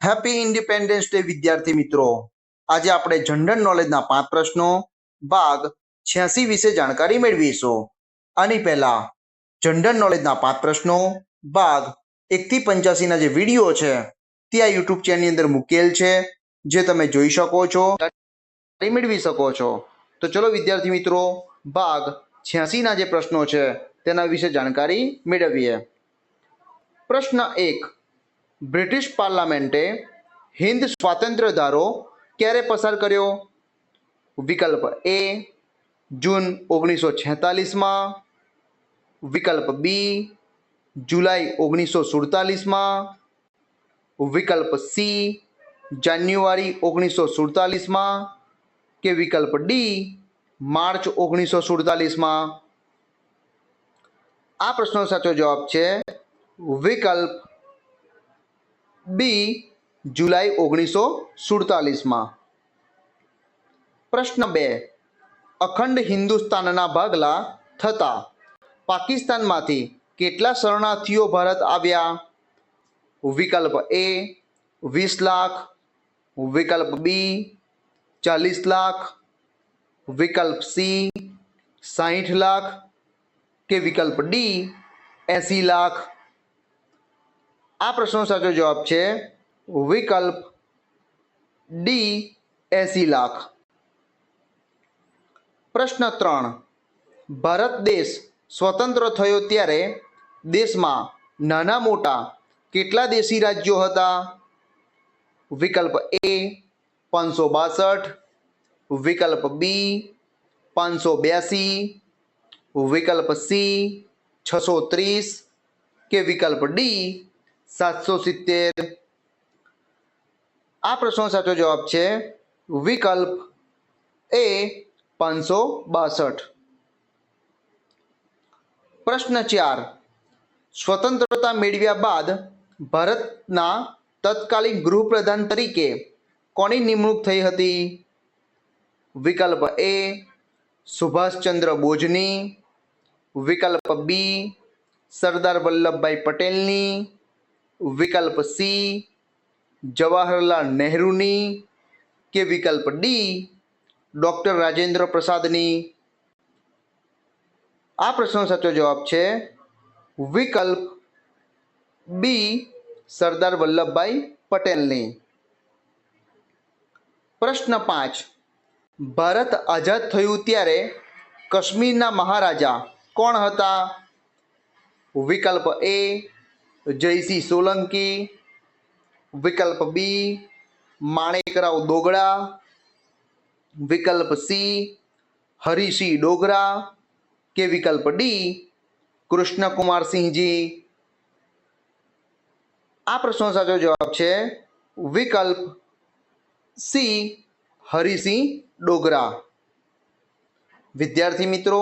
Happy independence day વિદ્યાર્થી મિત્રો। આજે આપણે જનરલ નોલેજના 5 પ્રશ્નો ભાગ 86 વિશે જાણકારી મેળવીશું। આની પહેલા જનરલ નોલેજના 5 પ્રશ્નો ભાગ 1 થી 85 ના જે વિડીયો છે તે આ YouTube ચેનલની અંદર મૂકેલ છે, જે તમે જોઈ શકો છો, મેળવી શકો છો। તો ચલો વિદ્યાર્થી મિત્રો, ભાગ 86 ના જે પ્રશ્નો છે તેના વિશે જાણકારી મેળવીએ। પ્રશ્ન 1, બ્રિટિશ પાર્લામેન્ટે હિન્દ સ્વાતંત્ર્ય ધારો ક્યારે પસાર કર્યો? વિકલ્પ એ જૂન 1946માં, વિકલ્પ બી જુલાઈ 1947માં, વિકલ્પ સી જાન્યુઆરી 1947માં કે વિકલ્પ ડી માર્ચ 1947માં? આ પ્રશ્નનો સાચો જવાબ છે વિકલ્પ બી જુલાઈ 1947માં। પ્રશ્ન 2, અખંડ હિન્દુસ્તાનના ભાગલા થતા પાકિસ્તાનમાંથી કેટલા શરણાર્થીઓ ભારત આવ્યા? વિકલ્પ એ 20 લાખ, વિકલ્પ બી 40 લાખ, વિકલ્પ સી 60 લાખ કે વિકલ્પ ડી 80 લાખ? આ પ્રશ્નનો સાચો જવાબ છે વિકલ્પ ડી 80 લાખ। પ્રશ્ન 3, ભારત દેશ સ્વતંત્ર થયો ત્યારે દેશમાં નાના મોટા કેટલા દેશી રાજ્યો હતા? વિકલ્પ એ 562, વિકલ્પ બી 582, વિકલ્પ સી 630 કે વિકલ્પ ડી 770? આ પ્રશ્નનો સાચો જવાબ છે વિકલ્પ એ 562। પ્રશ્ન 4, સ્વતંત્રતા મેળવ્યા બાદ ભારતના તત્કાલીન ગૃહપ્રધાન તરીકે કોની નિમણૂક થઈ હતી? વિકલ્પ એ સુભાષચંદ્ર બોઝની, વિકલ્પ બી સરદાર વલ્લભભાઈ પટેલની, વિકલ્પ સી જવાહરલાલ નહેરુની કે વિકલ્પ ડી ડૉક્ટર રાજેન્દ્ર પ્રસાદની? આ પ્રશ્નનો સાચો જવાબ છે વિકલ્પ બી સરદાર વલ્લભભાઈ પટેલની। પ્રશ્ન 5, ભારત આઝાદ થયું ત્યારે કાશ્મીરના મહારાજા કોણ હતા? વિકલ્પ એ જયસિંહ સોલંકી, વિકલ્પ બી માણેકરાવ દોગડા, વિકલ્પ સી હરિસિંહ ડોગરા કે વિકલ્પ ડી કૃષ્ણકુમારસિંહજી? આ પ્રશ્નનો સાચો જવાબ છે વિકલ્પ સી હરિસિંહ ડોગરા। વિદ્યાર્થી મિત્રો,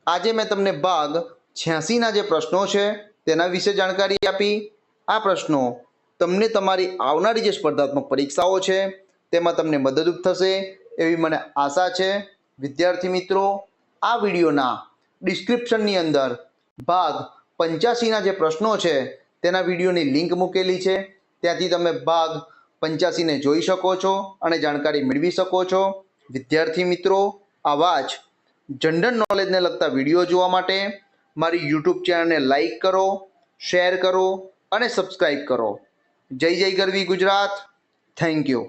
આજે મેં તમને ભાગ 86 ના જે પ્રશ્નો છે તેના વિશે જાણકારી આપી। આ પ્રશ્નો તમને તમારી આવનારી જે સ્પર્ધાત્મક પરીક્ષાઓ છે તેમાં તમને મદદરૂપ થશે એવી મને આશા છે। વિદ્યાર્થી મિત્રો, આ વિડીયોના ડિસ્ક્રિપ્શનની અંદર ભાગ 85 ના જે પ્રશ્નો છે તેના વિડીયોની લિંક મૂકેલી છે, ત્યાંથી તમે ભાગ 85 ને જોઈ શકો છો અને જાણકારી મેળવી શકો છો। વિદ્યાર્થી મિત્રો, આવા જ જનરલ નોલેજને લગતા વિડીયો જોવા માટે મારી YouTube ચેનલને લાઈક કરો, શેર કરો અને સબસ્ક્રાઈબ કરો। જય જય ગરવી ગુજરાત। Thank you.